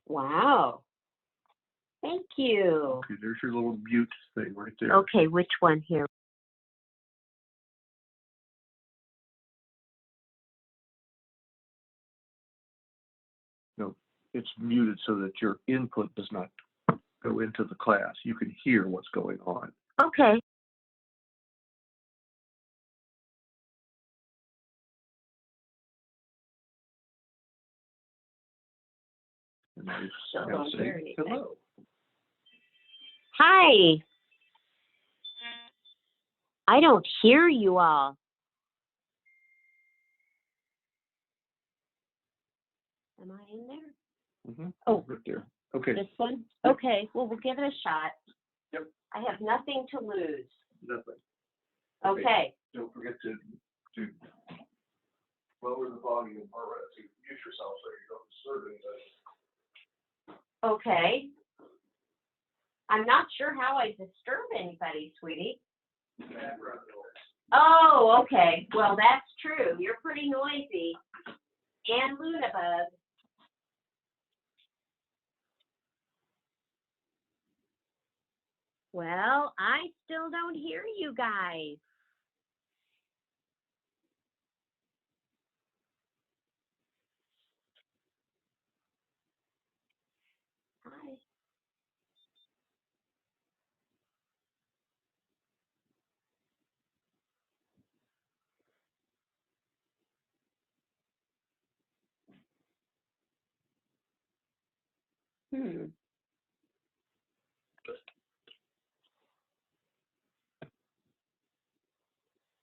Wow. Thank you. Okay, there's your little mute thing right there. Okay, which one here? No, it's muted so that your input does not go into the class. You can hear what's going on. Okay. And now you Still now don't say hear anything. hello. Hi. I don't hear you all. Am I in there? Mm-hmm. Oh, right there. Okay. this one? Okay, well, we'll give it a shot. Yep. I have nothing to lose. Nothing. Okay. Don't forget to lower the volume or to mute yourself so you don't disturb anybody. Okay. I'm not sure how I disturb anybody, sweetie. Oh, okay. Well, that's true. You're pretty noisy. And Lunabug. Well, I still don't hear you guys. Hi.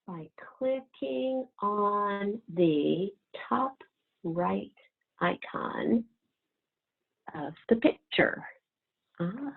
By clicking on the top right icon of the picture. Ah.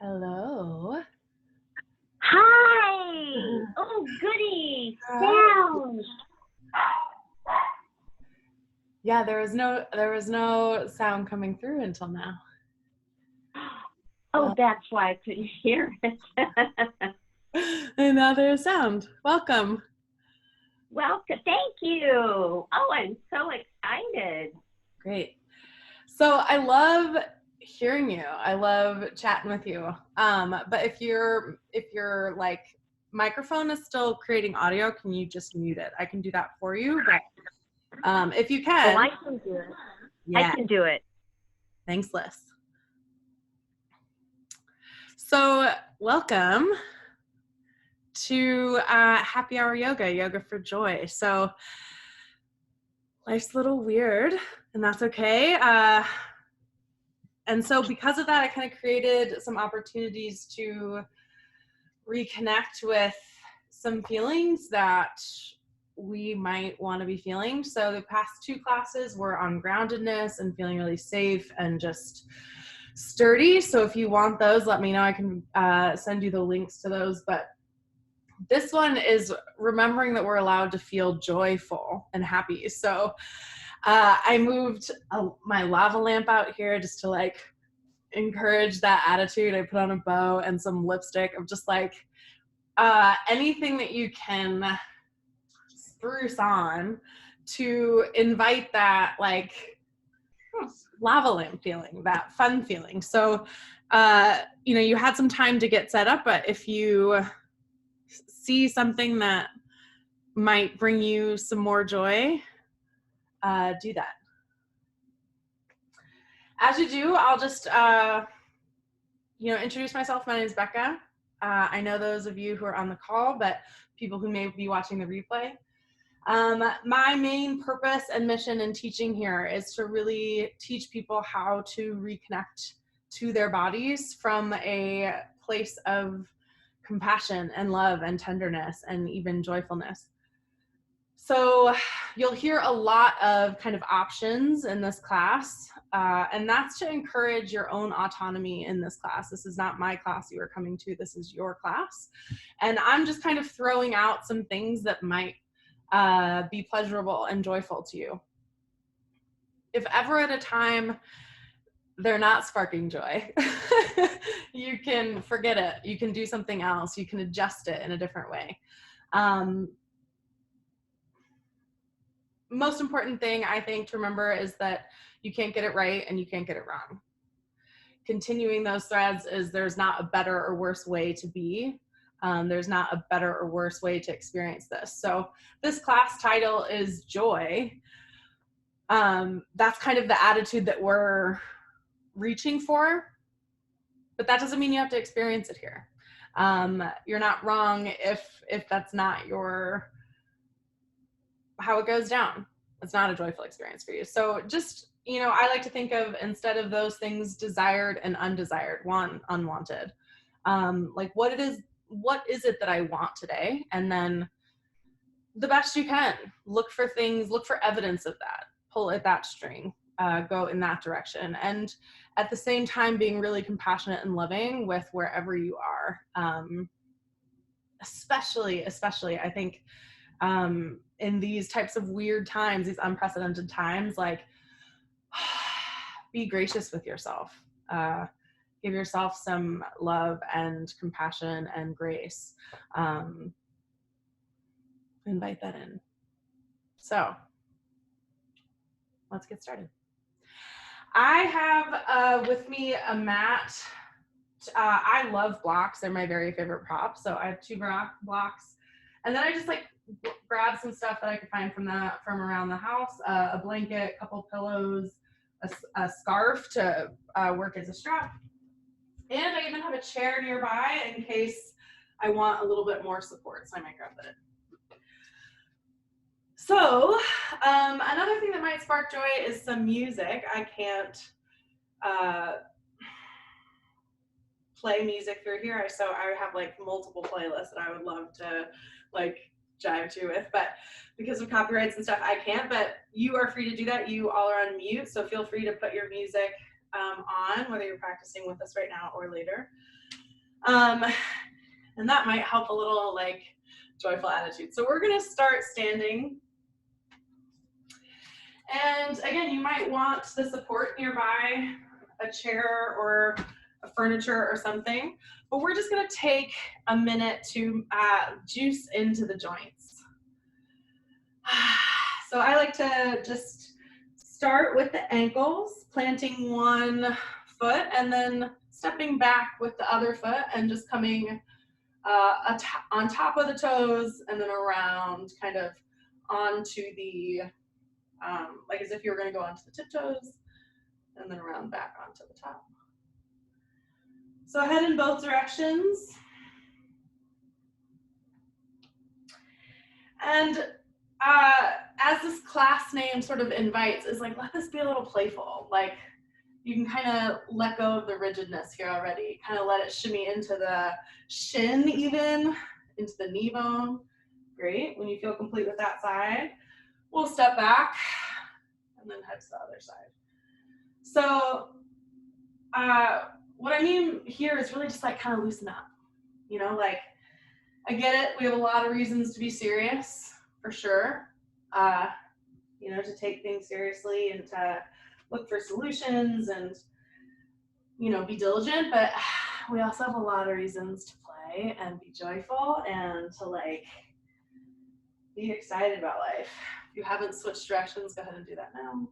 Hello. Hi! Oh, goody! Sound! Yeah, there was no sound coming through until now. Oh, that's why I couldn't hear it. And now there's sound. Welcome. Welcome. Thank you. Oh, I'm so excited. Great. So I love hearing you. I love chatting with you. But if your like microphone is still creating audio, can you just mute it? I can do that for you. But if you can. Oh, I can do it. Yeah. I can do it. Thanks, Liz. So welcome to Happy Hour Yoga for Joy. So life's a little weird, and that's okay. And so because of that, I kind of created some opportunities to reconnect with some feelings that we might want to be feeling. So the past 2 classes were on groundedness and feeling really safe and just sturdy. So if you want those, let me know. I can send you the links to those. But this one is remembering that we're allowed to feel joyful and happy. So I moved my lava lamp out here just to like encourage that attitude. I put on a bow and some lipstick of just like anything that you can spruce on to invite that like lava lamp feeling, that fun feeling. So, you had some time to get set up, but if you see something that might bring you some more joy, do that. As you do, I'll just, introduce myself. My name is Becca. I know those of you who are on the call, but people who may be watching the replay. My main purpose and mission in teaching here is to really teach people how to reconnect to their bodies from a place of compassion and love and tenderness and even joyfulness. So you'll hear a lot of kind of options in this class, and that's to encourage your own autonomy in this class. This is not my class you are coming to, this is your class. And I'm just kind of throwing out some things that might be pleasurable and joyful to you. If ever at a time they're not sparking joy, you can forget it. You can do something else. You can adjust it in a different way. Most important thing I think to remember is that you can't get it right and you can't get it wrong. Continuing those threads is there's not a better or worse way to be. There's not a better or worse way to experience this. So this class title is Joy. That's kind of the attitude that we're reaching for, but that doesn't mean you have to experience it here. You're not wrong if that's not how it goes down. It's not a joyful experience for you. So just, I like to think of, instead of those things, desired and undesired, unwanted. Like what is it that I want today? And then the best you can, look for evidence of that, pull at that string, go in that direction. And at the same time, being really compassionate and loving with wherever you are. Especially, I think, in these types of weird times, these unprecedented times, like be gracious with yourself. Give yourself some love and compassion and grace. Invite that in. So let's get started. I have with me a mat. I love blocks. They're my very favorite prop. So I have 2 blocks. And then I just like grab some stuff that I could find from around the house, a blanket, a couple pillows, a scarf to work as a strap. And I even have a chair nearby in case I want a little bit more support. So I might grab that. So another thing that might spark joy is some music. I can't play music through here, so I have like multiple playlists that I would love to like jive to with, but because of copyrights and stuff I can't. But you are free to do that. You all are on mute, so feel free to put your music on, whether you're practicing with us right now or later, and that might help a little like joyful attitude. So we're gonna start standing. And again, you might want the support nearby, a chair or a furniture or something, but we're just gonna take a minute to juice into the joints. So I like to just start with the ankles, planting one foot and then stepping back with the other foot and just coming on top of the toes and then around kind of onto the like as if you were going to go onto the tiptoes and then around back onto the top. So head in both directions. And as this class name sort of invites, is like, let this be a little playful. Like, You can kind of let go of the rigidness here already. Kind of let it shimmy into the shin even, into the knee bone. Great. When you feel complete with that side, we'll step back and then head to the other side. So what I mean here is really just like kind of loosen up. You know, like I get it. We have a lot of reasons to be serious, for sure. You know, to take things seriously and to look for solutions and, you know, be diligent. But we also have a lot of reasons to play and be joyful and to like be excited about life. If you haven't switched directions, go ahead and do that now.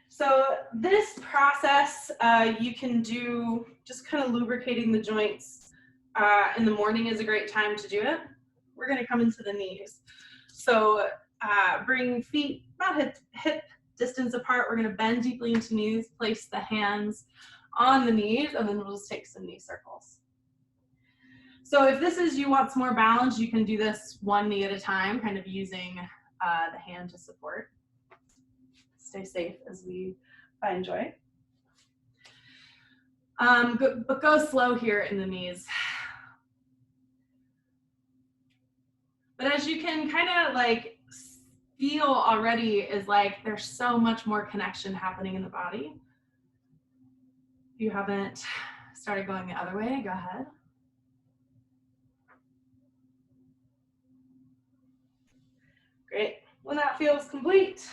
So this process you can do just kind of lubricating the joints. In the morning is a great time to do it. We're going to come into the knees. So bring feet about hip distance apart. We're going to bend deeply into knees, place the hands on the knees, and then we'll just take some knee circles. So if this is you want some more balance, you can do this one knee at a time, kind of using the hand to support. Stay safe as we find joy. But go slow here in the knees. But as you can kind of like feel already is like there's so much more connection happening in the body. If you haven't started going the other way, go ahead. Great. When that feels complete,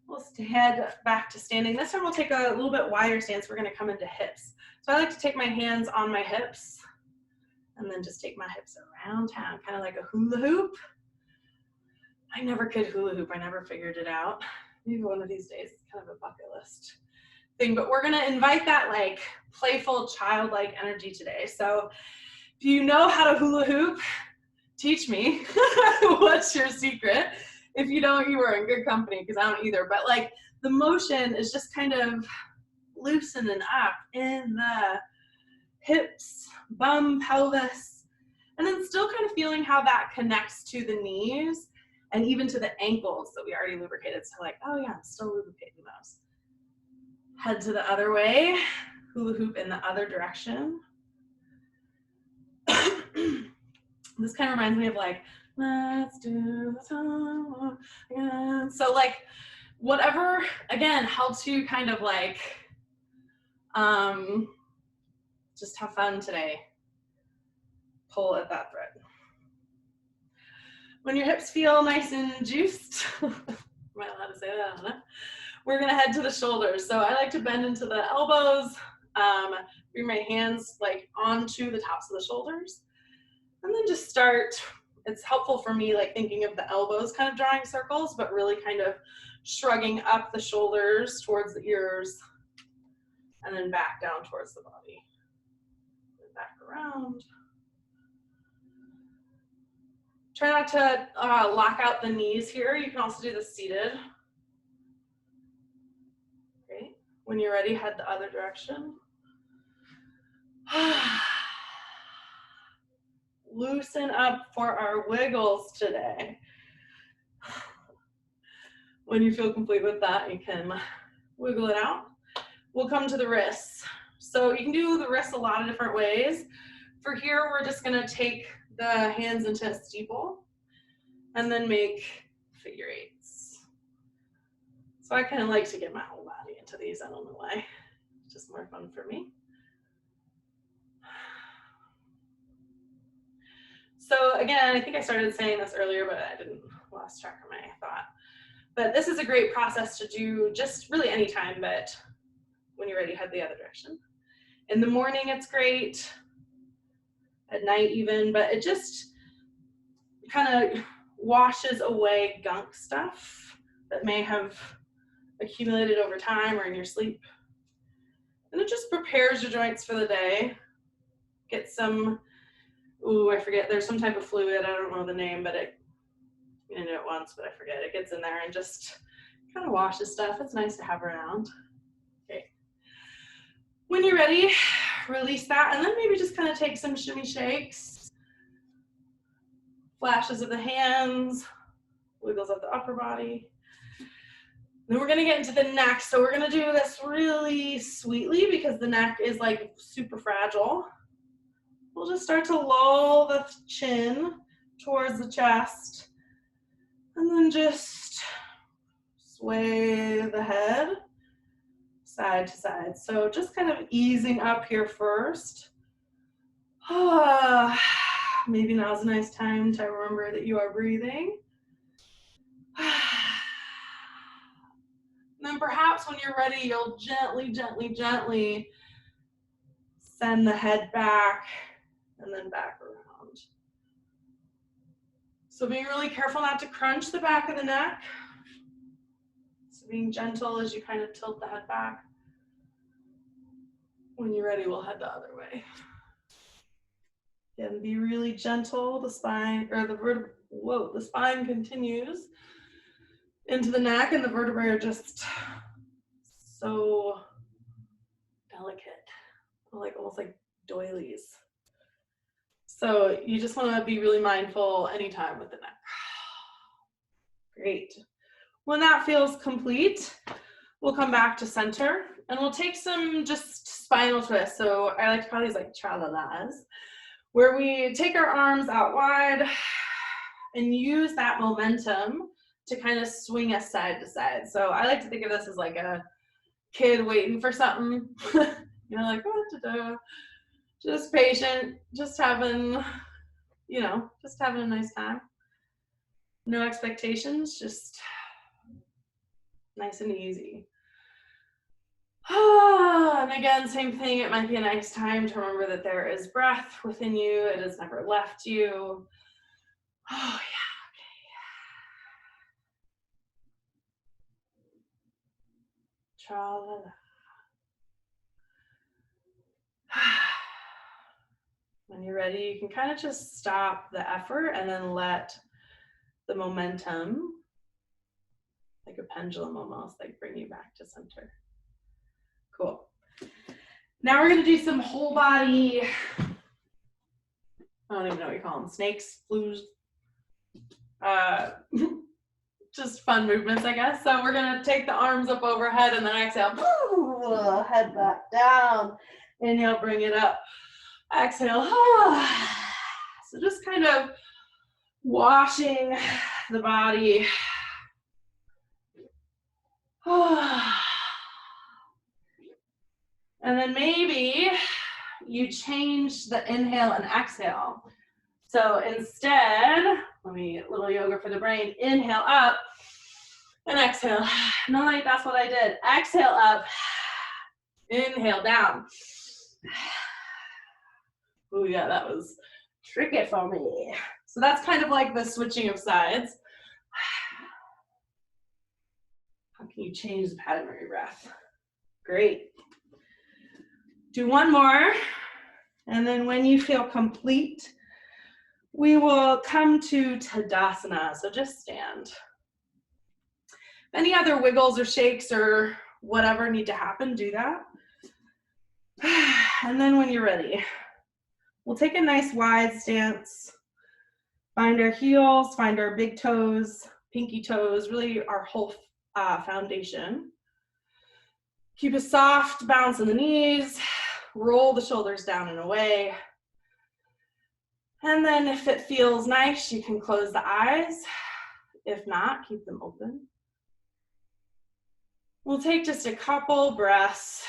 we'll head back to standing. This time we'll take a little bit wider stance. We're going to come into hips. So I like to take my hands on my hips and then just take my hips around town, kind of like a hula hoop. I never could hula hoop. I never figured it out. Maybe one of these days, it's kind of a bucket list thing, but we're going to invite that like playful, childlike energy today. So if you know how to hula hoop, teach me. What's your secret? If you don't, you are in good company because I don't either. But like the motion is just kind of loosening up in the hips, bum, pelvis, and then still kind of feeling how that connects to the knees and even to the ankles that we already lubricated. So like, oh yeah, I'm still lubricating those. Head to the other way, hula hoop in the other direction. This kind of reminds me of like, let's do this all again. So like, whatever, again, helps you kind of like, just have fun today. Pull at that thread. When your hips feel nice and juiced, am I allowed to say that? I don't know. We're gonna head to the shoulders. So I like to bend into the elbows, bring my hands like onto the tops of the shoulders, and then just start. It's helpful for me like thinking of the elbows kind of drawing circles, but really kind of shrugging up the shoulders towards the ears and then back down towards the body. And back around. Try not to lock out the knees here. You can also do this seated. Great. When you're ready, head the other direction. Loosen up for our wiggles today. When you feel complete with that, you can wiggle it out. We'll come to the wrists. So you can do the wrists a lot of different ways. For here, we're just gonna take the hands into a steeple and then make figure eights. So I kind of like to get my whole body into these. I don't know why. It's just more fun for me. So again, I think I started saying this earlier, but I didn't lost track of my thought. But this is a great process to do just really anytime, but when you're ready, head the other direction. In the morning, it's great. At night even, but it just kind of washes away gunk stuff that may have accumulated over time or in your sleep. And it just prepares your joints for the day. Get some, ooh, I forget, there's some type of fluid, I don't know the name, but I knew it once, but I forget. It gets in there and just kind of washes stuff. It's nice to have around. Okay. When you're ready, release that, and then maybe just kind of take some shimmy shakes. Flashes of the hands, wiggles of the upper body. Then we're gonna get into the neck. So we're gonna do this really sweetly because the neck is like super fragile. We'll just start to lull the chin towards the chest and then just sway the head side to side. So just kind of easing up here first. Maybe now's a nice time to remember that you are breathing. And then perhaps when you're ready, you'll gently, gently, gently send the head back and then back around. So being really careful not to crunch the back of the neck. So being gentle as you kind of tilt the head back. When you're ready, we'll head the other way. Again, be really gentle. The spine, or the spine continues into the neck, and the vertebrae are just so delicate, like almost like doilies. So you just want to be really mindful anytime with the neck. Great. When that feels complete, we'll come back to center, and we'll take some just spinal twists. So I like to call these like tra-la-las, where we take our arms out wide and use that momentum to kind of swing us side to side. So I like to think of this as like a kid waiting for something, you know, like, just patient, just having a nice time. No expectations, just nice and easy. And again, same thing, it might be a nice time to remember that there is breath within you. It has never left you. Oh, yeah, okay. Tra-la-la. When you're ready, you can kind of just stop the effort and then let the momentum, like a pendulum almost, like bring you back to center. Cool. Now we're going to do some whole body, I don't even know what you call them, snakes, flues, just fun movements, I guess. So we're going to take the arms up overhead and then exhale, head back down. Inhale, bring it up. Exhale. So just kind of washing the body. And then maybe you change the inhale and exhale. So instead, a little yoga for the brain. Inhale up and exhale. No, like that's what I did. Exhale up, inhale down. Oh yeah, that was tricky for me. So that's kind of like the switching of sides. How can you change the pattern of your breath? Great. Do one more, and then when you feel complete, we will come to Tadasana. So just stand. Any other wiggles or shakes or whatever need to happen, do that. And then when you're ready, we'll take a nice wide stance. Find our heels, find our big toes, pinky toes, really our whole foundation. Keep a soft bounce in the knees, roll the shoulders down and away. And then if it feels nice, you can close the eyes. If not, keep them open. We'll take just a couple breaths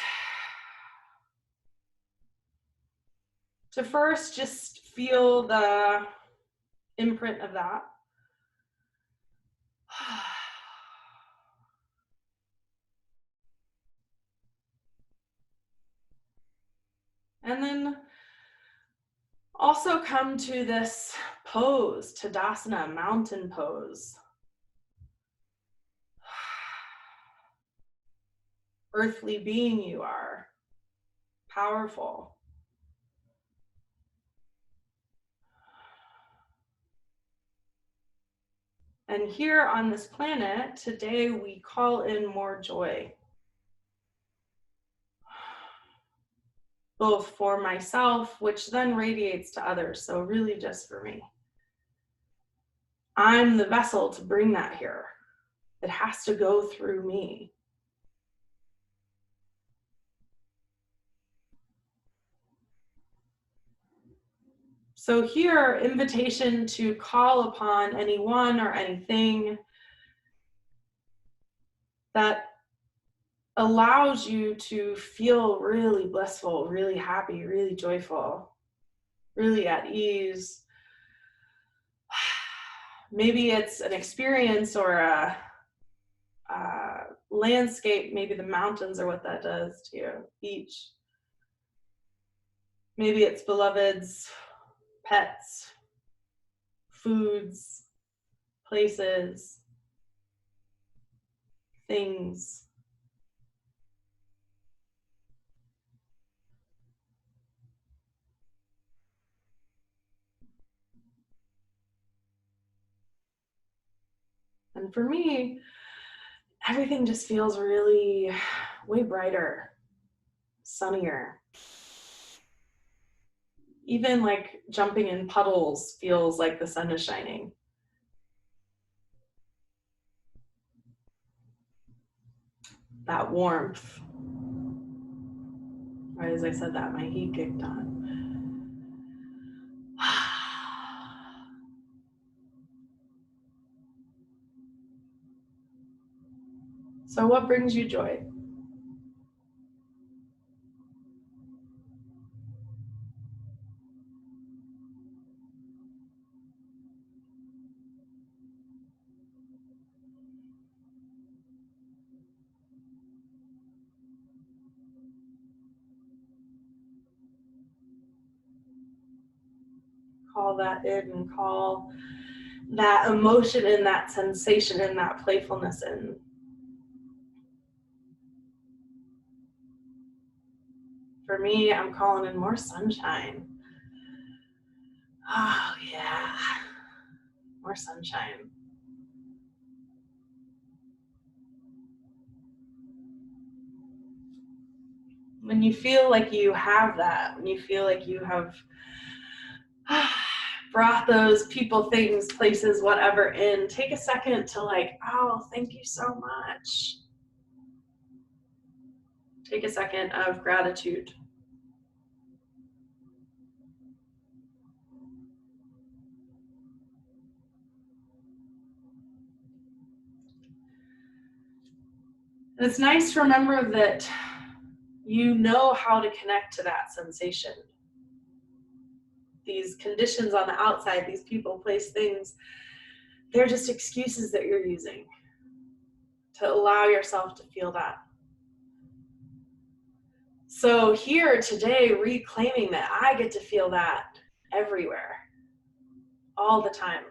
to first just feel the imprint of that. And then also come to this pose, Tadasana, mountain pose. Earthly being you are, powerful. And here on this planet, today we call in more joy. Both for myself, which then radiates to others, so really just for me. I'm the vessel to bring that here. It has to go through me. So here, invitation to call upon anyone or anything that allows you to feel really blissful, really happy, really joyful, really at ease. Maybe it's an experience or a landscape. Maybe the mountains are what that does to you, beach. Maybe it's beloveds, pets, foods, places, things. And for me, everything just feels really way brighter, sunnier. Even like jumping in puddles feels like the sun is shining. That warmth. Right as I said that, my heat kicked on. So what brings you joy? Call that in and call that emotion in, that sensation in, that playfulness in. For me, I'm calling in more sunshine. Oh yeah, more sunshine. When you feel like you have that, when you feel like you have brought those people, things, places, whatever in, take a second to like, oh, thank you so much. Take a second of gratitude. And it's nice to remember that you know how to connect to that sensation. These conditions on the outside, these people, place, things, they're just excuses that you're using to allow yourself to feel that. So here today, reclaiming that I get to feel that everywhere, all the time.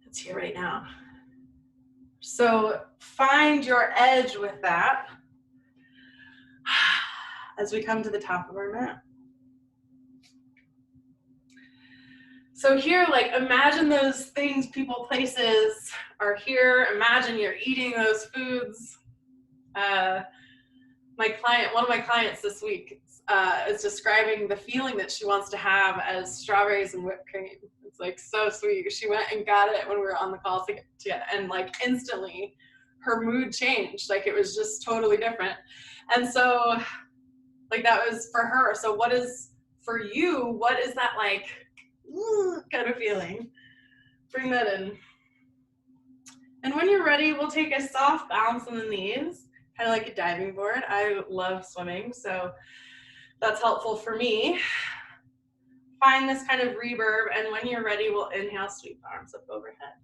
It's here right now. So find your edge with that as we come to the top of our mat. So here, like, imagine those things, people, places are here. Imagine you're eating those foods. One of my clients this week is describing the feeling that she wants to have as strawberries and whipped cream. It's like so sweet. She went and got it when we were on the call together, and like instantly her mood changed. Like it was just totally different. And so like that was for her. So what is for you? What is that like kind of feeling? Bring that in. And when you're ready, we'll take a soft bounce on the knees, kind of like a diving board. I love swimming, so that's helpful for me. Find this kind of reverb, and when you're ready, we'll inhale, sweep the arms up overhead.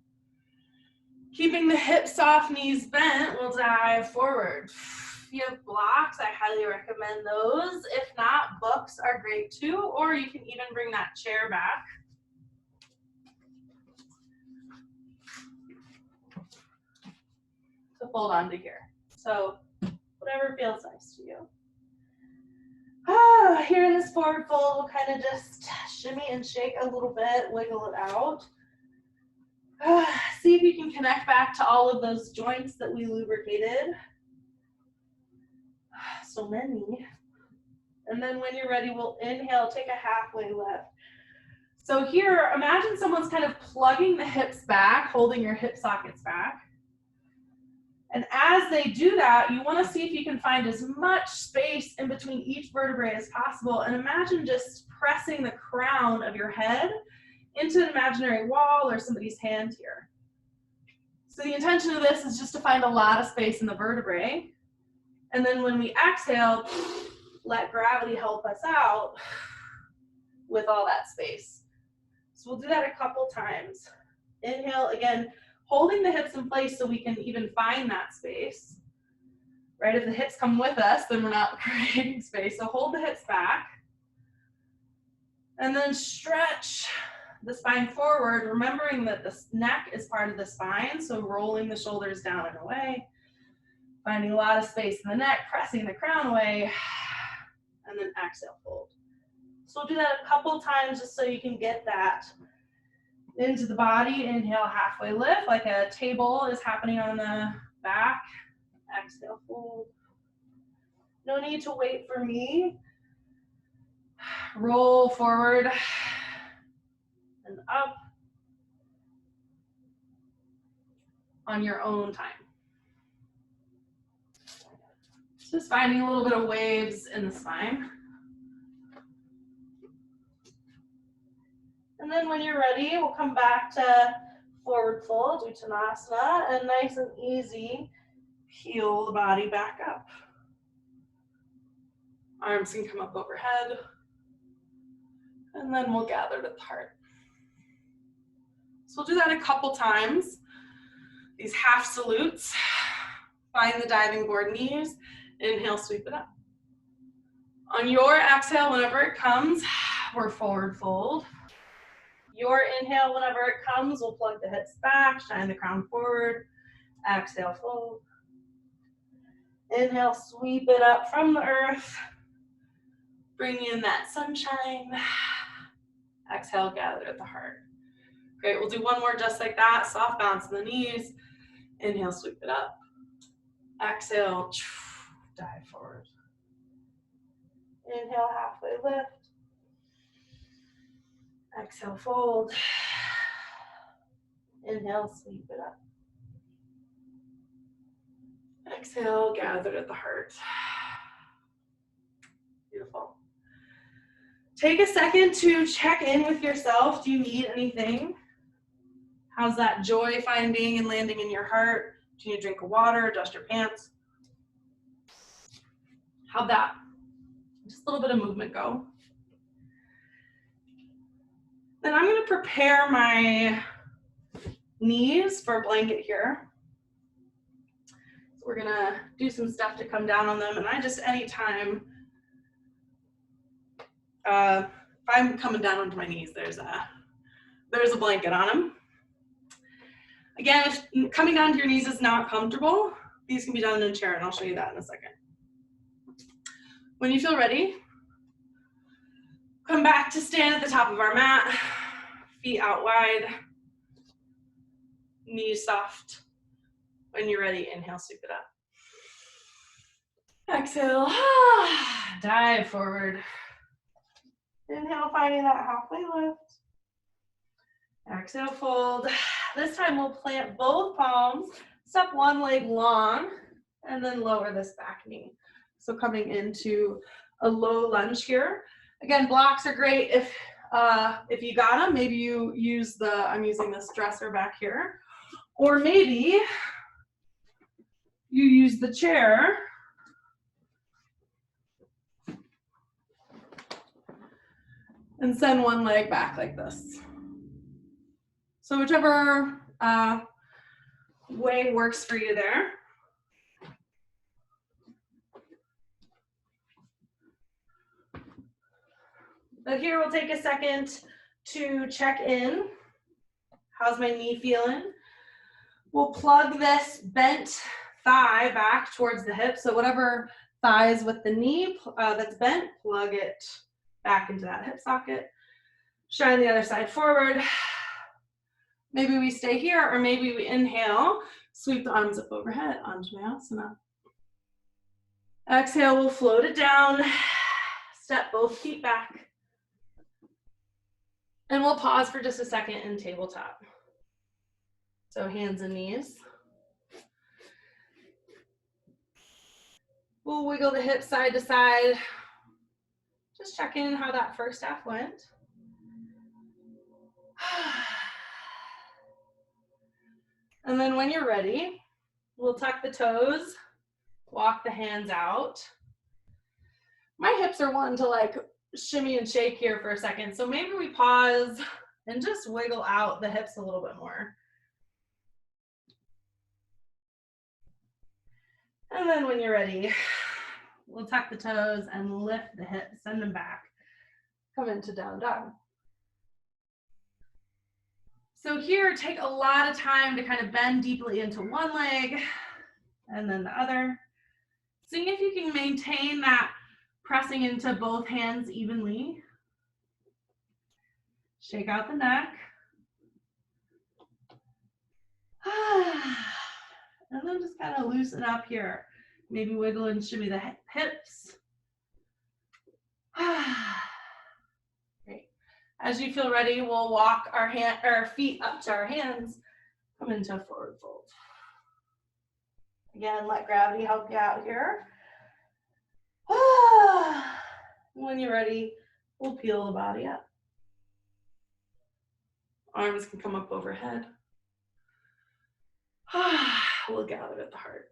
Keeping the hips soft, knees bent, we'll dive forward. If you have blocks, I highly recommend those. If not, books are great too, or you can even bring that chair back. To fold onto here. So whatever feels nice to you. Here in this forward fold, we'll kind of just shimmy and shake a little bit, wiggle it out. See if you can connect back to all of those joints that we lubricated. So many. And then when you're ready, we'll inhale, take a halfway lift. So here, imagine someone's kind of plugging the hips back, holding your hip sockets back. And as they do that, you want to see if you can find as much space in between each vertebrae as possible. And imagine just pressing the crown of your head into an imaginary wall or somebody's hand here. So the intention of this is just to find a lot of space in the vertebrae. And then when we exhale, let gravity help us out with all that space. So we'll do that a couple times. Inhale, again, holding the hips in place so we can even find that space. Right, if the hips come with us, then we're not creating space. So hold the hips back. And then stretch the spine forward, remembering that the neck is part of the spine, so rolling the shoulders down and away. Finding a lot of space in the neck, pressing the crown away, and then exhale, fold. So we'll do that a couple times just so you can get that into the body. Inhale, halfway lift, like a table is happening on the back. Exhale, fold. No need to wait for me. Roll forward and up on your own time. Just finding a little bit of waves in the spine. And then when you're ready, we'll come back to forward fold, Uttanasana, and nice and easy, peel the body back up. Arms can come up overhead. And then we'll gather to the heart. So we'll do that a couple times. These half salutes. Find the diving board knees. Inhale, sweep it up. On your exhale, whenever it comes, we're forward fold. Your inhale, whenever it comes, we'll plug the hips back, shine the crown forward. Exhale, fold. Inhale, sweep it up from the earth. Bring in that sunshine. Exhale, gather at the heart. Great, we'll do one more just like that. Soft bounce in the knees. Inhale, sweep it up. Exhale, dive forward. Inhale, halfway lift. Exhale, fold. Inhale, sweep it up. Exhale, gather at the heart. Beautiful. Take a second to check in with yourself. Do you need anything? How's that joy finding and landing in your heart? Do you need a drink of water, dust your pants? How'd that? Just a little bit of movement go. Then I'm gonna prepare my knees for a blanket here. So we're gonna do some stuff to come down on them, and I just, anytime, if I'm coming down onto my knees, there's a blanket on them. Again, if coming down to your knees is not comfortable, these can be done in a chair, and I'll show you that in a second. When you feel ready, come back to stand at the top of our mat, feet out wide, knees soft. When you're ready, inhale, sweep it up. Exhale, dive forward. Inhale, finding that halfway lift. Exhale, fold. This time we'll plant both palms, step one leg long, and then lower this back knee. So coming into a low lunge here. Again, blocks are great if you got them. Maybe you use I'm using this dresser back here. Or maybe you use the chair and send one leg back like this. So whichever way works for you there. But here we'll take a second to check in. How's my knee feeling? We'll plug this bent thigh back towards the hip. So whatever thigh is with the knee that's bent, plug it back into that hip socket. Shine the other side forward. Maybe we stay here, or maybe we inhale, sweep the arms up overhead, Anjaneyasana. Exhale, we'll float it down. Step both feet back. And we'll pause for just a second in tabletop. So hands and knees. We'll wiggle the hips side to side. Just check in how that first half went. And then when you're ready, we'll tuck the toes, walk the hands out. My hips are wanting to like shimmy and shake here for a second. So maybe we pause and just wiggle out the hips a little bit more. And then when you're ready, we'll tuck the toes and lift the hips, send them back. Come into down dog. So here, take a lot of time to kind of bend deeply into one leg and then the other. See if you can maintain that pressing into both hands evenly. Shake out the neck. And then just kind of loosen up here. Maybe wiggle and shimmy the hips. Great. As you feel ready, we'll walk our feet up to our hands. Come into a forward fold. Again, let gravity help you out here. When you're ready, we'll peel the body up. Arms can come up overhead. We'll gather at the heart.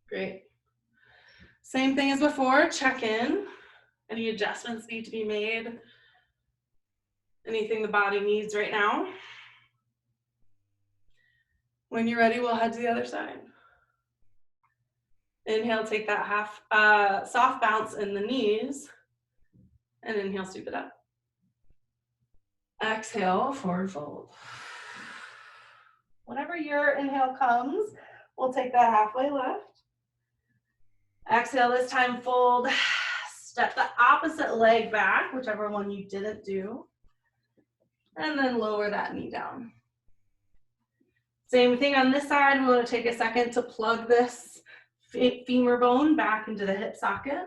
Great. Same thing as before, check in. Any adjustments need to be made? Anything the body needs right now? When you're ready, we'll head to the other side. Inhale, take that half soft bounce in the knees. And inhale, sweep it up. Exhale, forward fold. Whenever your inhale comes, we'll take that halfway lift. Exhale, this time fold. Step the opposite leg back, whichever one you didn't do. And then lower that knee down. Same thing on this side. We want to take a second to plug this femur bone back into the hip socket.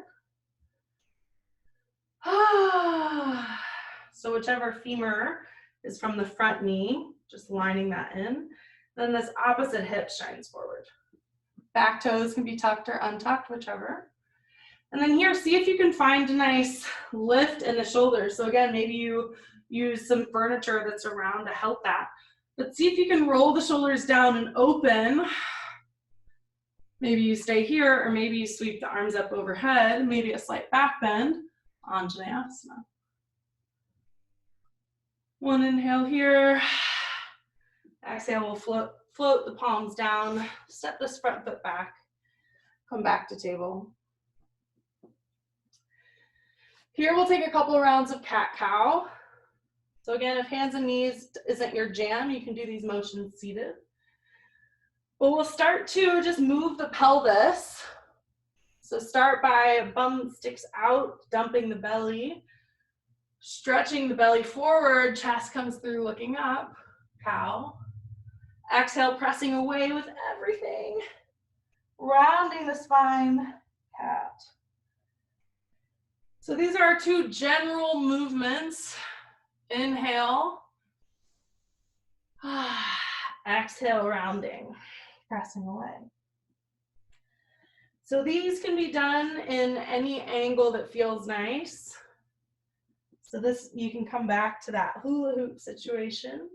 So whichever femur is from the front knee, just lining that in. Then this opposite hip shines forward. Back toes can be tucked or untucked, whichever. And then here, see if you can find a nice lift in the shoulders. So again, maybe you use some furniture that's around to help that. But see if you can roll the shoulders down and open. Maybe you stay here, or maybe you sweep the arms up overhead, maybe a slight back bend, Anjaneyasana. One inhale here. Exhale, we'll float the palms down, step this front foot back, come back to table. Here we'll take a couple of rounds of cat-cow. So again, if hands and knees isn't your jam, you can do these motions seated. But we'll start to just move the pelvis. So start by bum sticks out, dumping the belly, stretching the belly forward, chest comes through looking up, cow. Exhale, pressing away with everything. Rounding the spine, cat. So these are our two general movements. Inhale. Exhale, rounding, pressing away. So these can be done in any angle that feels nice. So this, you can come back to that hula hoop situation.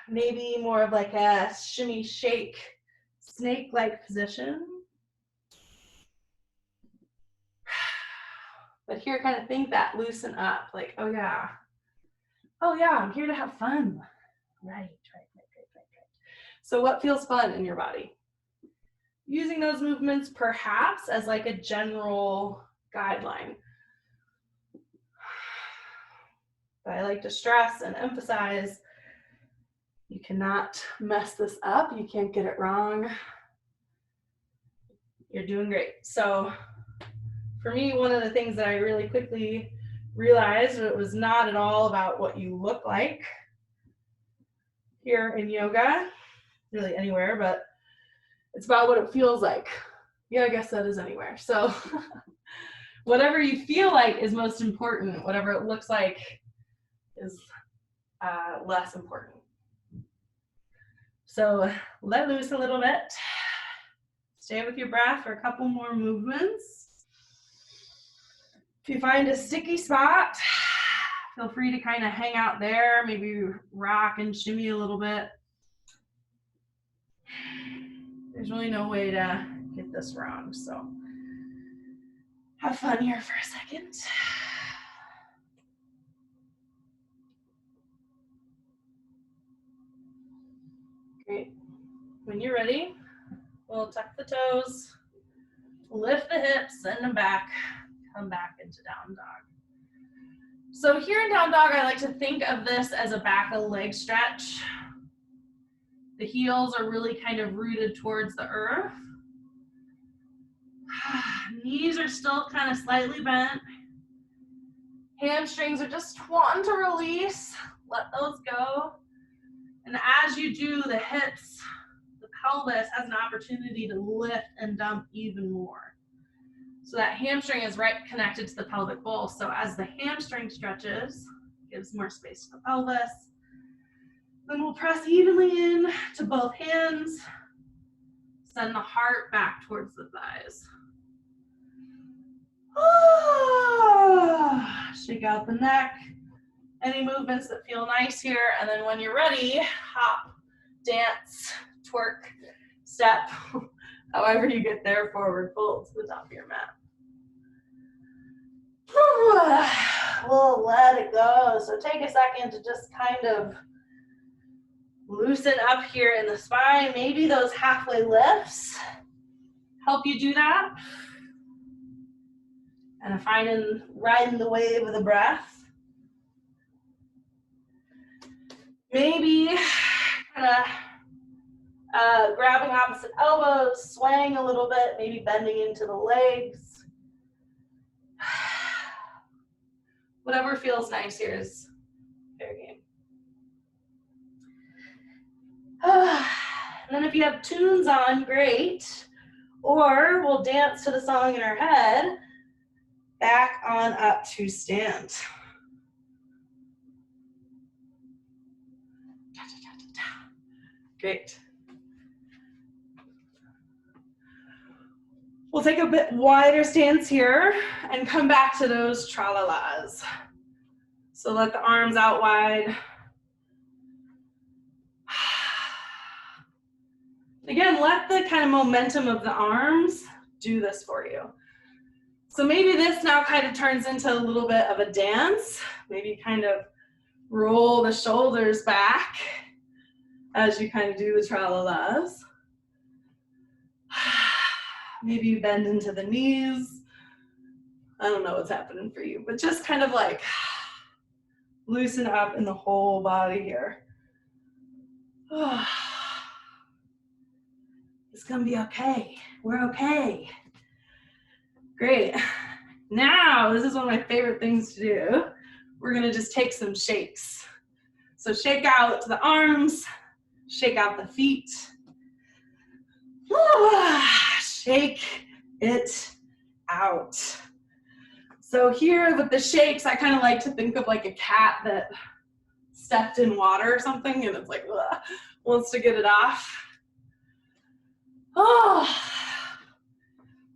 Maybe more of like a shimmy shake, snake-like position. But here, kind of think that, loosen up, like, oh yeah, I'm here to have fun. Right. So what feels fun in your body? Using those movements perhaps as like a general guideline. But I like to stress and emphasize, you cannot mess this up. You can't get it wrong. You're doing great. So for me, one of the things that I really quickly realized, it was not at all about what you look like here in yoga, really anywhere, but it's about what it feels like. Yeah, I guess that is anywhere. So Whatever you feel like is most important, whatever it looks like is less important. So let loose a little bit. Stay with your breath for a couple more movements. If you find a sticky spot, feel free to kind of hang out there, maybe rock and shimmy a little bit. There's really no way to get this wrong, so have fun here for a second. Great. When you're ready, we'll tuck the toes, lift the hips, send them back, come back into down dog. So here in down dog, I like to think of this as a back of the leg stretch. The heels are really kind of rooted towards the earth. Knees are still kind of slightly bent. Hamstrings are just wanting to release. Let those go. And as you do, the hips, the pelvis has an opportunity to lift and dump even more. So that hamstring is right connected to the pelvic bowl. So as the hamstring stretches, gives more space to the pelvis. Then we'll press evenly in to both hands. Send the heart back towards the thighs. Shake out the neck. Any movements that feel nice here. And then when you're ready, hop, dance, twerk, step, however you get there, forward fold to the top of your mat. We'll let it go. So take a second to just kind of loosen up here in the spine. Maybe those halfway lifts help you do that. And riding the wave of the breath. Maybe kind of grabbing opposite elbows, swaying a little bit, maybe bending into the legs. Whatever feels nice here is fair game. And then if you have tunes on, great. Or we'll dance to the song in our head. Back on up to stand. Great. We'll take a bit wider stance here and come back to those tra-la-las. So let the arms out wide. Again, let the kind of momentum of the arms do this for you. So maybe this now kind of turns into a little bit of a dance. Maybe kind of roll the shoulders back as you kind of do the tra-la-las. Maybe you bend into the knees. I don't know what's happening for you, but just kind of like loosen up in the whole body here. It's gonna be okay. We're okay. Great. Now, this is one of my favorite things to do. We're gonna just take some shakes. So shake out the arms, shake out the feet. Shake it out. So here with the shakes, I kind of like to think of like a cat that stepped in water or something and it's like, wants to get it off. Oh,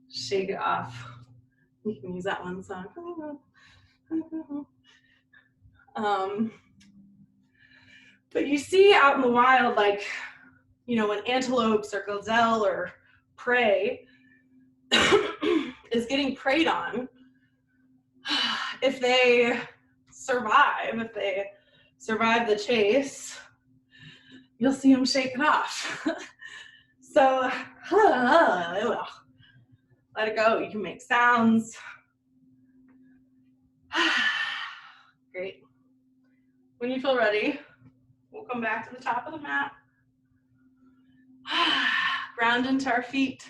shake it off. You can use that one song. But you see out in the wild, like, you know, when antelopes or gazelle or prey is getting preyed on, if they survive the chase, you'll see them shake it off. So let it go. You can make sounds. Great. When you feel ready, we'll come back to the top of the mat. Ground into our feet.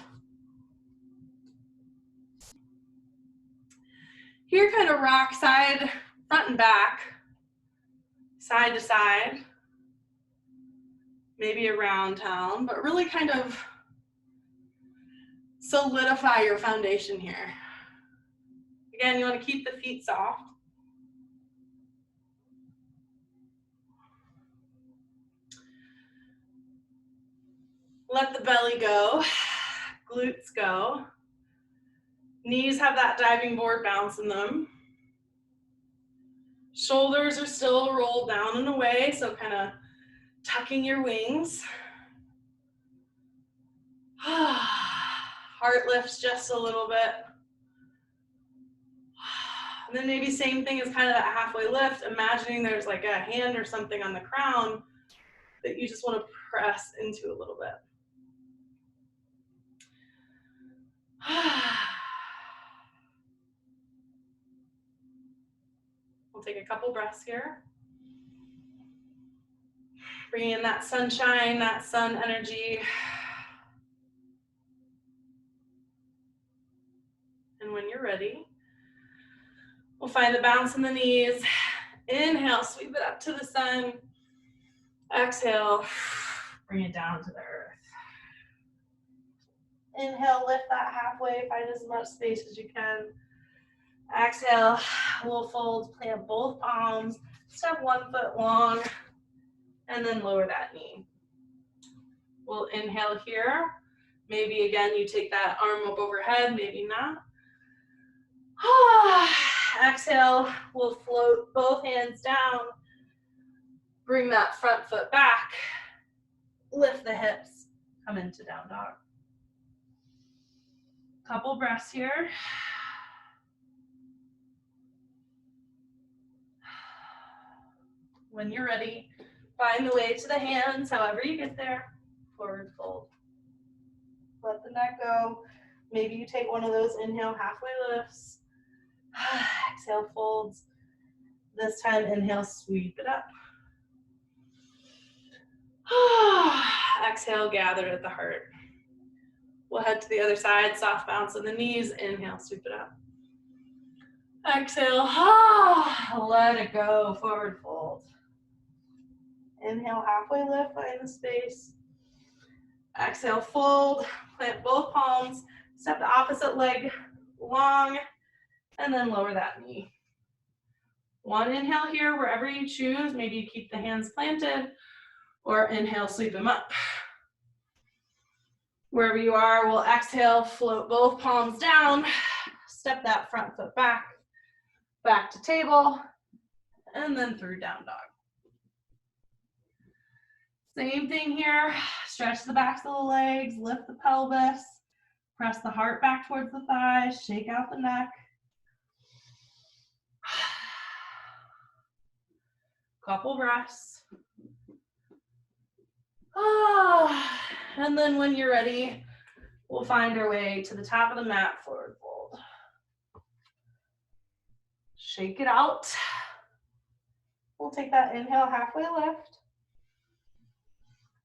Here, kind of rock side, front and back, side to side, maybe around town, but really kind of solidify your foundation here. Again, you want to keep the feet soft. Let the belly go, glutes go. Knees have that diving board bounce in them. Shoulders are still rolled down and away, so kind of tucking your wings. Heart lifts just a little bit. And then maybe same thing as kind of that halfway lift, imagining there's like a hand or something on the crown that you just want to press into a little bit. We'll take a couple breaths here. Bring in that sunshine, that sun energy. And when you're ready, we'll find the bounce in the knees. Inhale, sweep it up to the sun. Exhale, bring it down to the earth. Inhale, lift that halfway, find as much space as you can. Exhale, we'll fold, plant both palms, step 1 foot long, and then lower that knee. We'll inhale here. Maybe again, you take that arm up overhead, maybe not. Exhale, we'll float both hands down. Bring that front foot back. Lift the hips, come into down dog. Couple breaths here. When you're ready, find the way to the hands, however you get there. Forward fold. Let the neck go. Maybe you take one of those inhale halfway lifts. Exhale, folds. This time, inhale, sweep it up. Exhale, gather at the heart. We'll head to the other side, soft bounce in the knees. Inhale, sweep it up. Exhale, let it go, forward fold. Inhale, halfway lift, find the space. Exhale, fold, plant both palms, step the opposite leg long, and then lower that knee. One inhale here, wherever you choose. Maybe you keep the hands planted, or inhale, sweep them up. Wherever you are, we'll exhale, float both palms down, step that front foot back, back to table, and then through down dog. Same thing here, stretch the backs of the legs, lift the pelvis, press the heart back towards the thighs, shake out the neck. Couple breaths. And then when you're ready, we'll find our way to the top of the mat, forward fold. Shake it out. We'll take that inhale, halfway lift.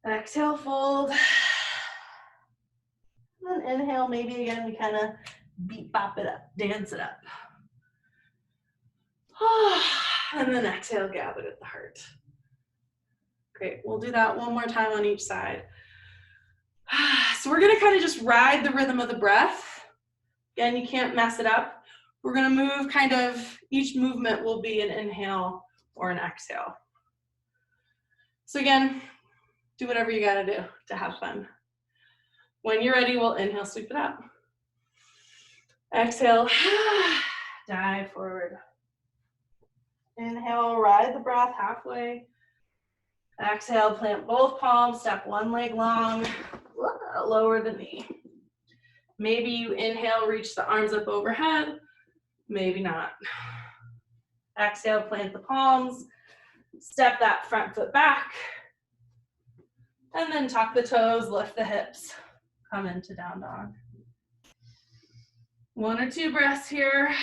Exhale, fold. And then inhale, maybe again, we kind of beat bop it up, dance it up. And then exhale, gather at the heart. Great, we'll do that one more time on each side. So we're gonna kind of just ride the rhythm of the breath. Again, you can't mess it up. We're gonna move kind of, each movement will be an inhale or an exhale. So again, do whatever you gotta do to have fun. When you're ready, we'll inhale, sweep it up. Exhale, dive forward. Inhale, ride the breath halfway. Exhale, plant both palms, step one leg long, lower the knee. Maybe you inhale, reach the arms up overhead, maybe not. Exhale, plant the palms, step that front foot back, and then tuck the toes, lift the hips, come into down dog. 1 or 2 breaths here.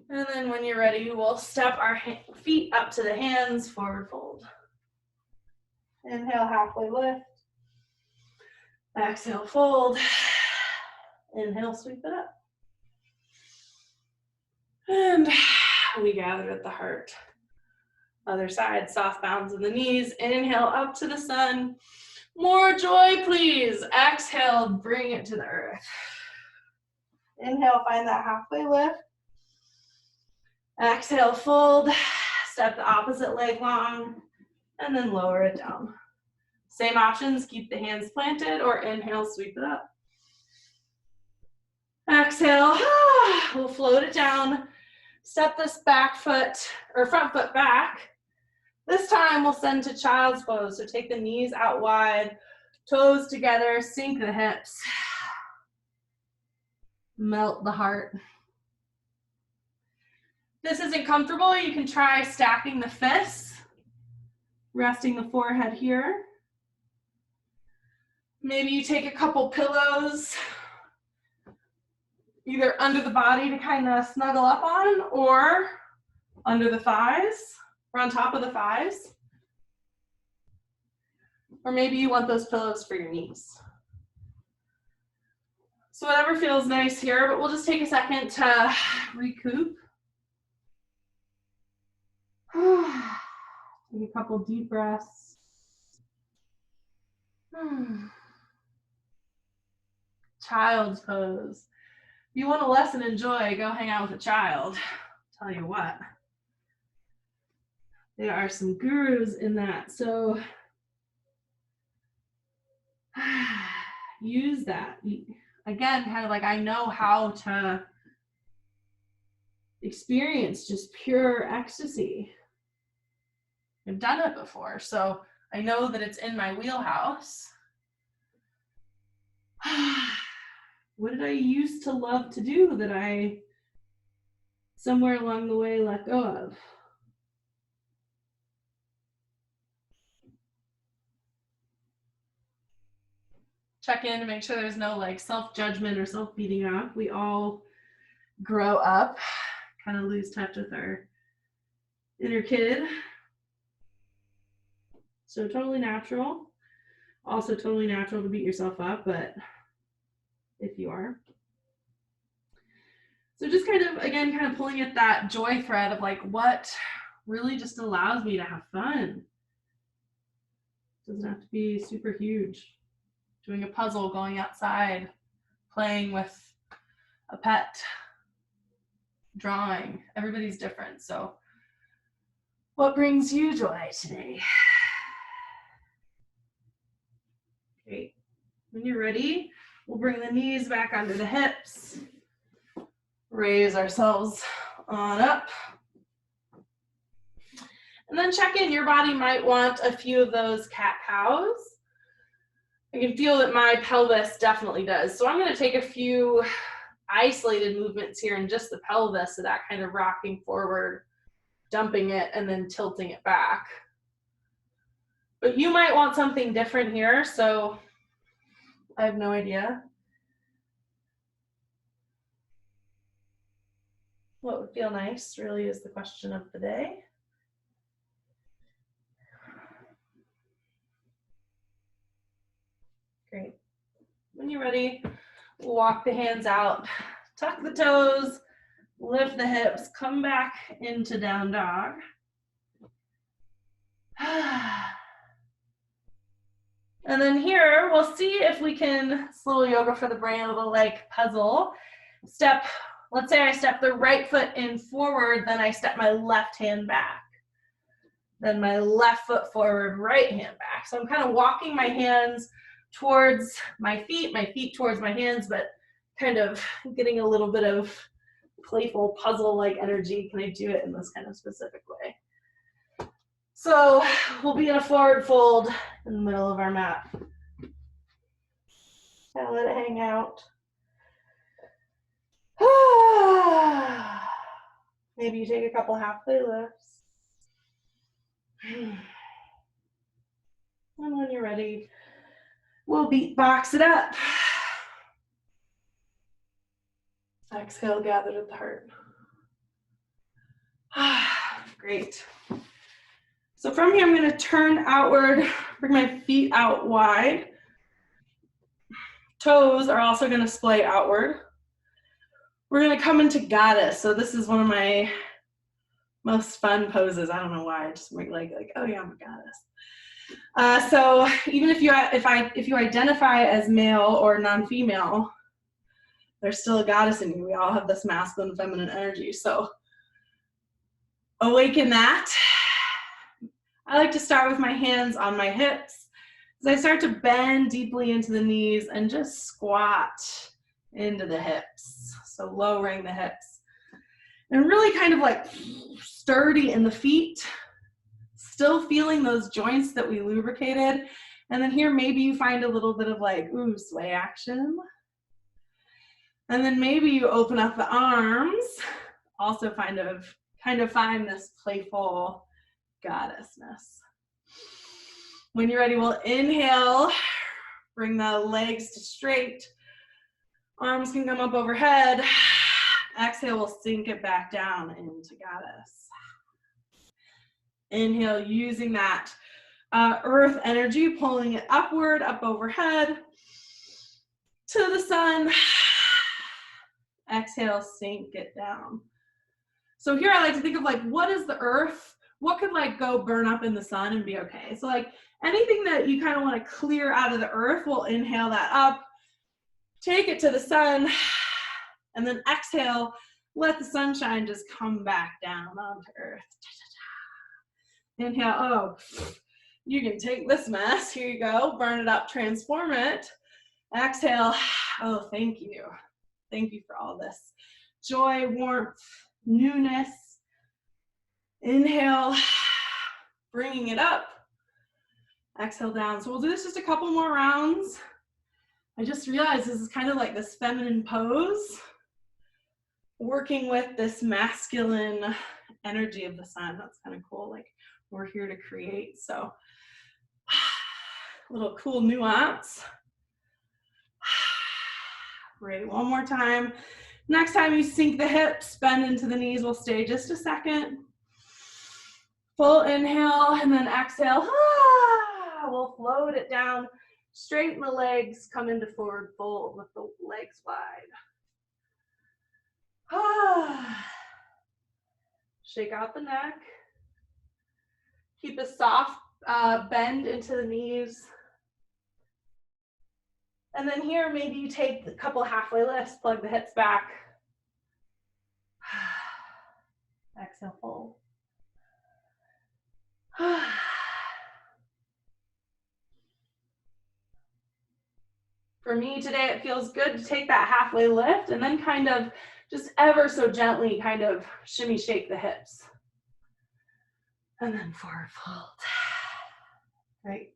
And then when you're ready, we'll step our feet up to the hands, forward fold. Inhale, halfway lift. Exhale, fold. Inhale, sweep it up. And we gather at the heart. Other side, soft bounds in the knees. Inhale, up to the sun. More joy, please. Exhale, bring it to the earth. Inhale, find that halfway lift. Exhale, fold. Step the opposite leg long, and then lower it down. Same options, keep the hands planted, or inhale, sweep it up. Exhale, we'll float it down. Step this back foot, or front foot back. This time we'll send to child's pose, so take the knees out wide, toes together, sink the hips. Melt the heart. If this isn't comfortable, you can try stacking the fists, resting the forehead here. Maybe you take a couple pillows, either under the body to kind of snuggle up on, or under the thighs, or on top of the thighs. Or maybe you want those pillows for your knees. So whatever feels nice here, but we'll just take a second to recoup. Take a couple deep breaths. Child's pose. If you want to lessen and enjoy, go hang out with a child. Tell you what. There are some gurus in that, so use that. Again, kind of like I know how to experience just pure ecstasy. I've done it before, so I know that it's in my wheelhouse. What did I used to love to do that I somewhere along the way let go of? Check in to make sure there's no like self-judgment or self-beating up. We all grow up, kind of lose touch with our inner kid. So totally natural. Also totally natural to beat yourself up, but if you are. So just kind of, again, kind of pulling at that joy thread of like what really just allows me to have fun. Doesn't have to be super huge. Doing a puzzle, going outside, playing with a pet, drawing. Everybody's different. So what brings you joy today? Great. When you're ready, we'll bring the knees back under the hips. Raise ourselves on up. And then check in. Your body might want a few of those cat-cows. I can feel that my pelvis definitely does. So I'm going to take a few isolated movements here in just the pelvis, so that kind of rocking forward, dumping it, and then tilting it back. But you might want something different here, so I have no idea. What would feel nice really is the question of the day. Great. When you're ready, walk the hands out, tuck the toes, lift the hips, come back into down dog. And then here, we'll see if we can, it's a little yoga for the brain, a little like puzzle. Step, let's say I step the right foot in forward, then I step my left hand back. Then my left foot forward, right hand back. So I'm kind of walking my hands towards my feet towards my hands, but kind of getting a little bit of playful puzzle-like energy. Can I do it in this kind of specific way? So we'll be in a forward fold in the middle of our mat. Kind of let it hang out. Maybe you take a couple halfway lifts. And when you're ready, we'll beatbox it up. Exhale, gather to the heart. Great. So from here, I'm going to turn outward, bring my feet out wide. Toes are also going to splay outward. We're going to come into goddess. So this is one of my most fun poses. I don't know why. I just make like oh yeah, I'm a goddess. So even if you identify as male or non-female, There's still a goddess in you. We all have this masculine and feminine energy. So awaken that. I like to start with my hands on my hips. As I start to bend deeply into the knees and just squat into the hips. So lowering the hips. And really kind of like sturdy in the feet. Still feeling those joints that we lubricated. And then here maybe you find a little bit of like, ooh, sway action. And then maybe you open up the arms. Also kind of find this playful goddessness. When you're ready, we'll inhale, bring the legs to straight. Arms can come up overhead. Exhale, we'll sink it back down into goddess. Inhale, using that earth energy, pulling it upward, up overhead to the sun. Exhale, sink it down. So here I like to think of like, what is the earth? What could like go burn up in the sun and be okay? So like anything that you kind of want to clear out of the earth, we'll inhale that up, take it to the sun, and then exhale, let the sunshine just come back down onto earth. Inhale, oh, you can take this mess, here you go, burn it up, transform it. Exhale, oh, thank you. Thank you for all this joy, warmth, newness. Inhale, bringing it up. Exhale down. So we'll do this just a couple more rounds. I just realized this is kind of like this feminine pose, working with this masculine energy of the sun. That's kind of cool. Like we're here to create. So a little cool nuance. Ready, one more time. Next time you sink the hips, bend into the knees, we'll stay just a second. Full inhale and then exhale. We'll float it down, straighten the legs, come into forward fold with the legs wide. Shake out the neck. Keep a soft bend into the knees. And then here, maybe you take a couple halfway lifts, plug the hips back. Exhale, fold. For me today, it feels good to take that halfway lift and then kind of just ever so gently kind of shimmy shake the hips. And then forward fold. Right.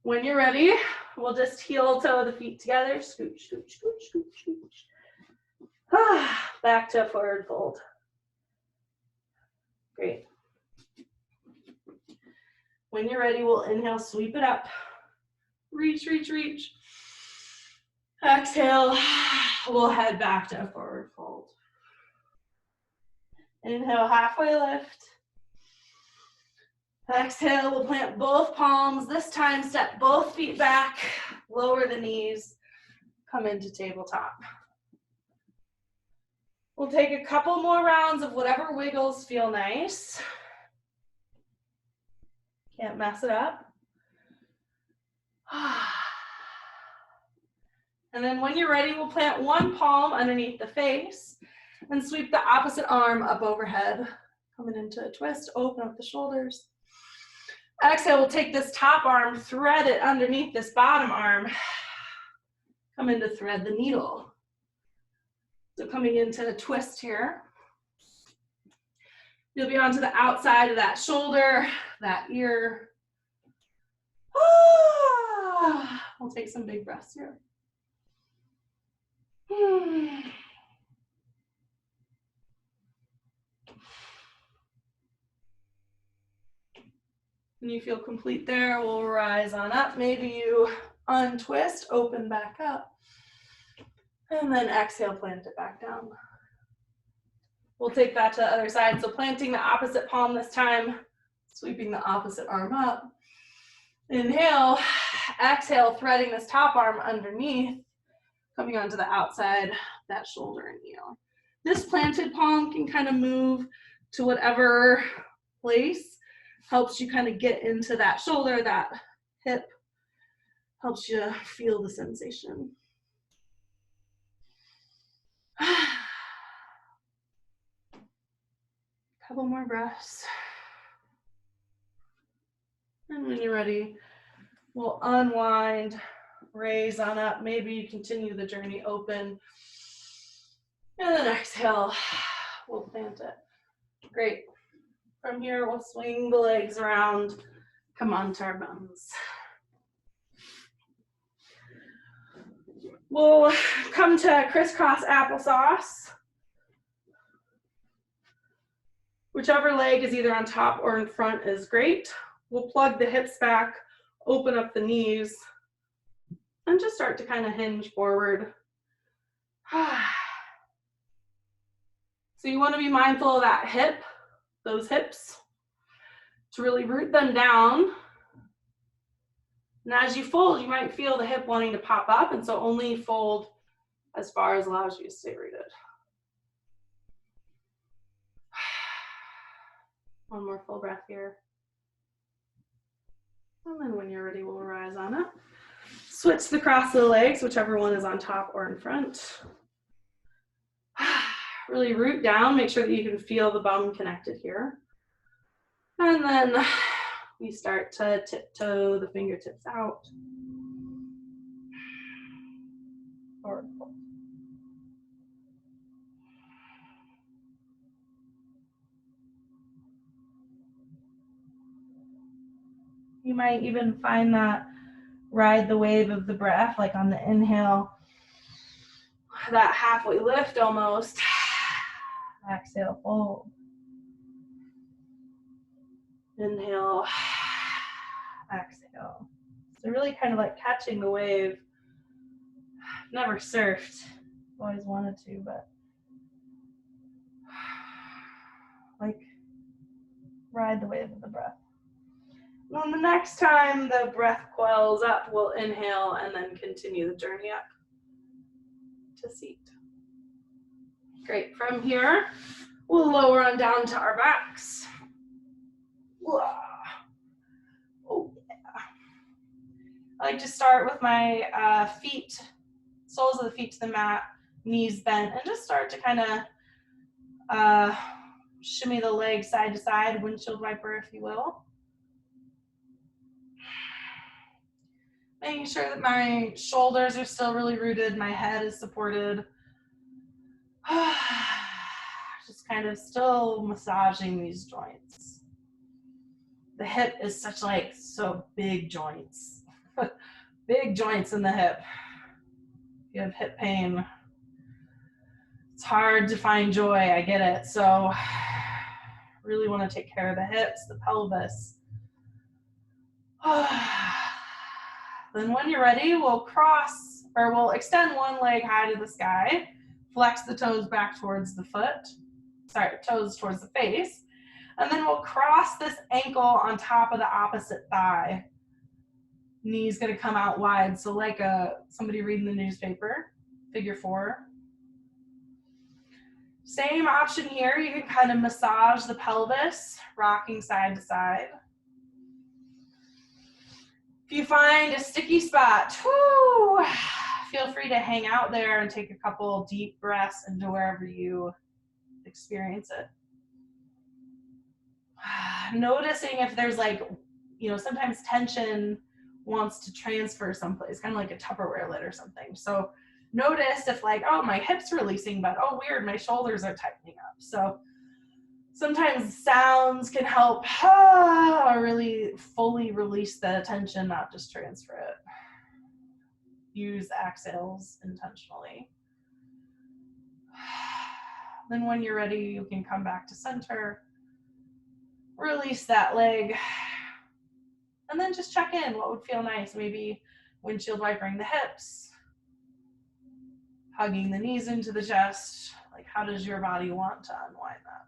When you're ready, we'll just heel toe the feet together. Scooch, scooch, scooch, scooch, scooch. Back to a forward fold. Great. When you're ready, we'll inhale, sweep it up. Reach, reach, reach. Exhale, we'll head back to a forward fold. Inhale, halfway lift. Exhale, we'll plant both palms. This time, step both feet back, lower the knees, come into tabletop. We'll take a couple more rounds of whatever wiggles feel nice. Can't mess it up. And then when you're ready, we'll plant one palm underneath the face and sweep the opposite arm up overhead. Coming into a twist, open up the shoulders. Exhale, we'll take this top arm, thread it underneath this bottom arm. Come in to thread the needle. So coming into a twist here. You'll be onto the outside of that shoulder, that ear. We'll take some big breaths here. When you feel complete there, we'll rise on up. Maybe you untwist, open back up, and then exhale, plant it back down. We'll take that to the other side. So planting the opposite palm this time, sweeping the opposite arm up. Inhale, exhale, threading this top arm underneath, coming onto the outside, that shoulder and heel. This planted palm can kind of move to whatever place. Helps you kind of get into that shoulder, that hip. Helps you feel the sensation. Couple more breaths. And when you're ready, we'll unwind, raise on up. Maybe you continue the journey open. And then exhale, we'll plant it. Great. From here, we'll swing the legs around, come onto our buns. We'll come to crisscross applesauce. Whichever leg is either on top or in front is great. We'll plug the hips back, open up the knees, and just start to kind of hinge forward. So you want to be mindful of that hip, those hips, to really root them down. And as you fold, you might feel the hip wanting to pop up, and so only fold as far as allows you to stay rooted. One more full breath here. And then when you're ready, we'll rise on up. Switch the cross of the legs, whichever one is on top or in front. Really root down, make sure that you can feel the bum connected here. And then we start to tiptoe the fingertips out. Forward fold. You might even find that ride the wave of the breath, like on the inhale, that halfway lift almost. Exhale, fold. Inhale, exhale. So really kind of like catching the wave. Never surfed, always wanted to, but like ride the wave of the breath. And the next time the breath quells up, we'll inhale and then continue the journey up to seat. Great. From here, we'll lower on down to our backs. Oh, yeah. I like to start with my feet, soles of the feet to the mat, knees bent, and just start to kind of shimmy the legs side to side, windshield wiper, if you will. Making sure that my shoulders are still really rooted, my head is supported. Just kind of still massaging these joints. The hip is so big joints. Big joints in the hip. If you have hip pain, it's hard to find joy, I get it. So really want to take care of the hips, the pelvis. Then when you're ready, we'll extend one leg high to the sky, flex the toes back towards the toes towards the face, and then we'll cross this ankle on top of the opposite thigh. Knee's gonna come out wide, so like somebody reading the newspaper, figure 4. Same option here, you can kind of massage the pelvis, rocking side to side. If you find a sticky spot, feel free to hang out there and take a couple deep breaths into wherever you experience it. Noticing if there's sometimes tension wants to transfer someplace, kind of like a Tupperware lid or something. So notice if my hip's releasing, but oh weird, my shoulders are tightening up. So sometimes sounds can help really fully release the tension, not just transfer it. Use exhales intentionally. Then when you're ready, you can come back to center, release that leg, and then just check in. What would feel nice? Maybe windshield wipering the hips, hugging the knees into the chest. Like, how does your body want to unwind that?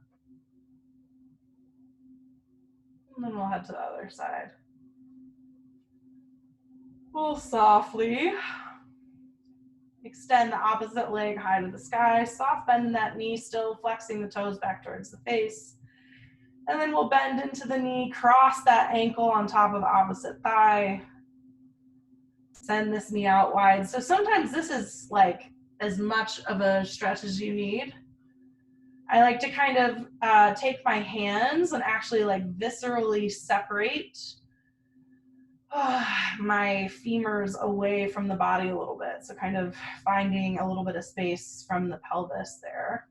And then we'll head to the other side. We'll softly extend the opposite leg high to the sky, soft bend in that knee, still flexing the toes back towards the face. And then we'll bend into the knee, cross that ankle on top of the opposite thigh. Send this knee out wide. So sometimes this is like as much of a stretch as you need. I like to kind of take my hands and actually like viscerally separate my femurs away from the body a little bit. So kind of finding a little bit of space from the pelvis there.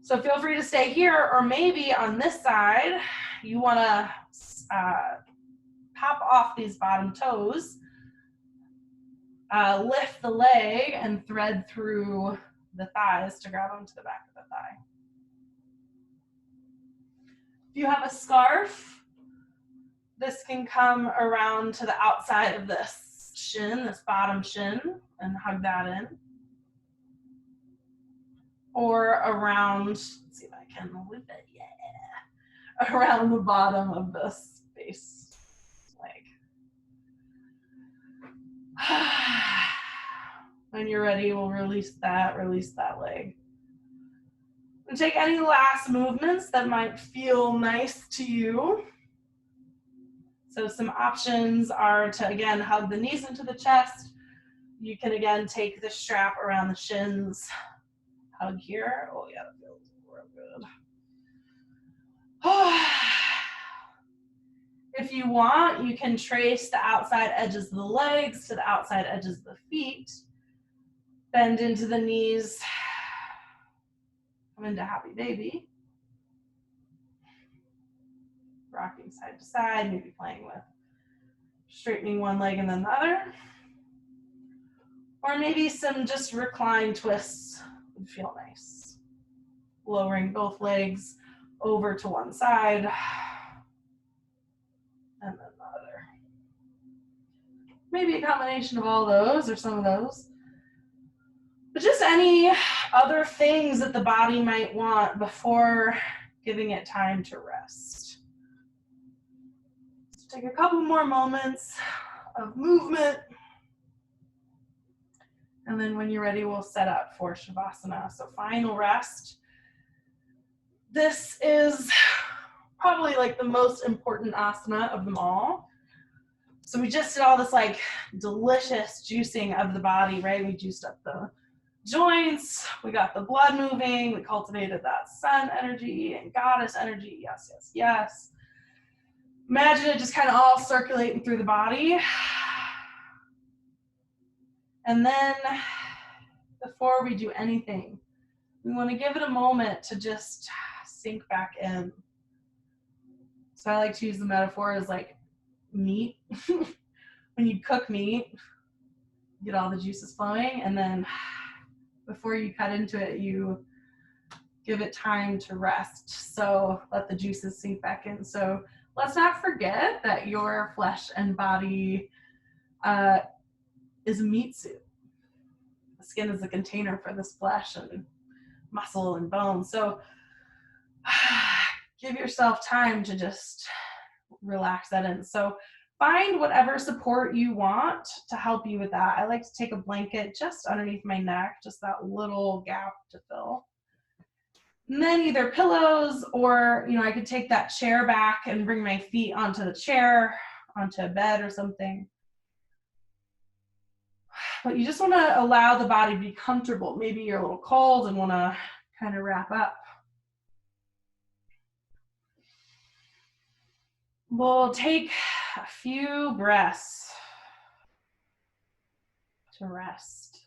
So feel free to stay here, or maybe on this side, you want to pop off these bottom toes, lift the leg and thread through the thighs to grab onto the back of the thigh. If you have a scarf, this can come around to the outside of this shin, this bottom shin, and hug that in. Or around, let's see if I can move it, yeah, around the bottom of this base leg. When you're ready, we'll release that leg. And take any last movements that might feel nice to you. So some options are to, again, hug the knees into the chest. You can, again, take the strap around the shins. Hug here. Oh, yeah, that feels real good. If you want, you can trace the outside edges of the legs to the outside edges of the feet. Bend into the knees. Come into happy baby. Rocking side to side, maybe playing with straightening one leg and then the other. Or maybe some just recline twists would feel nice. Lowering both legs over to one side and then the other. Maybe a combination of all those or some of those. But just any other things that the body might want before giving it time to rest. So take a couple more moments of movement. And then when you're ready, we'll set up for Shavasana. So final rest. This is probably like the most important asana of them all. So we just did all this like delicious juicing of the body, right? We juiced up the joints, we got the blood moving, we cultivated that sun energy and goddess energy. Yes, yes, yes. Imagine it just kind of all circulating through the body. And then before we do anything, we want to give it a moment to just sink back in. So I like to use the metaphor as like meat. When you cook meat, you get all the juices flowing, and then before you cut into it, you give it time to rest. So let the juices sink back in. So let's not forget that your flesh and body is a meat suit. The skin is a container for this flesh and muscle and bone. So give yourself time to just relax that in. So find whatever support you want to help you with that. I like to take a blanket just underneath my neck, just that little gap to fill. And then either pillows or, I could take that chair back and bring my feet onto the chair, onto a bed or something. But you just want to allow the body to be comfortable. Maybe you're a little cold and want to kind of wrap up. We'll take a few breaths to rest.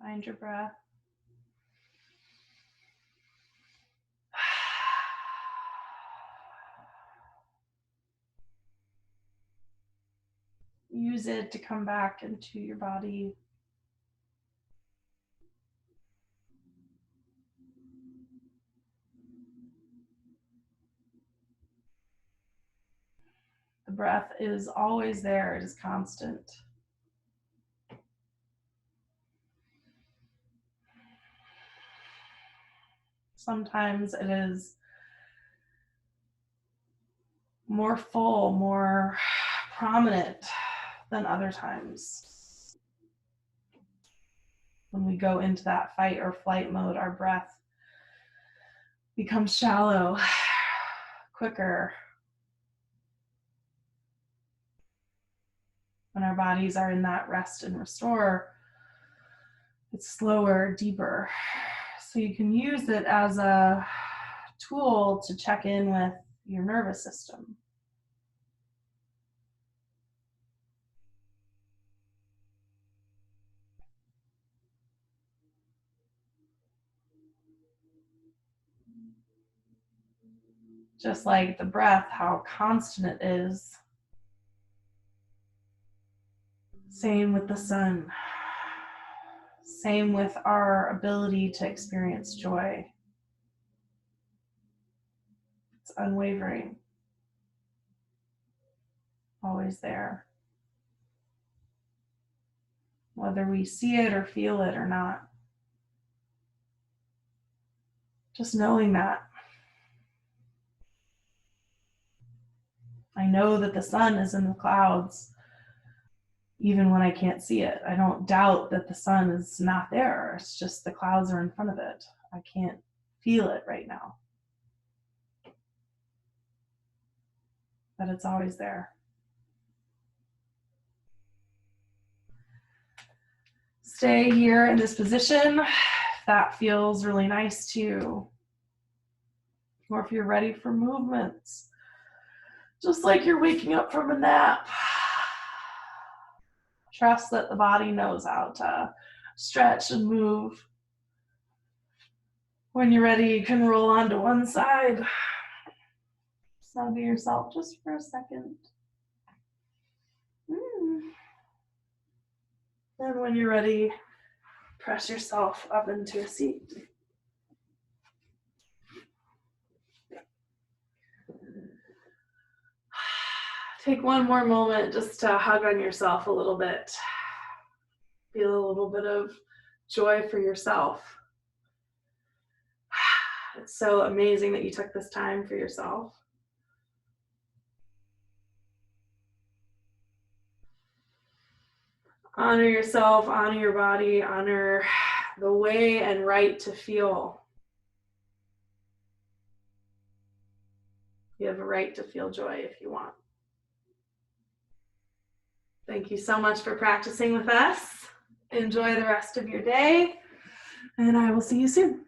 Find your breath. Use it to come back into your body. The breath is always there, it is constant. Sometimes it is more full, more prominent than other times. When we go into that fight or flight mode, our breath becomes shallow, quicker. When our bodies are in that rest and restore, it's slower, deeper. So you can use it as a tool to check in with your nervous system. Just like the breath, how constant it is. Same with the sun. Same with our ability to experience joy. It's unwavering. Always there. Whether we see it or feel it or not. Just knowing that. I know that the sun is in the clouds, even when I can't see it. I don't doubt that the sun is not there. It's just the clouds are in front of it. I can't feel it right now. But it's always there. Stay here in this position. That feels really nice to you. Or if you're ready for movements, just like you're waking up from a nap. Trust that the body knows how to stretch and move. When you're ready, you can roll onto one side. Snuggle yourself just for a second. And when you're ready, press yourself up into a seat. Take one more moment just to hug on yourself a little bit. Feel a little bit of joy for yourself. It's so amazing that you took this time for yourself. Honor yourself, honor your body, honor the way and right to feel. You have a right to feel joy if you want. Thank you so much for practicing with us. Enjoy the rest of your day, and I will see you soon.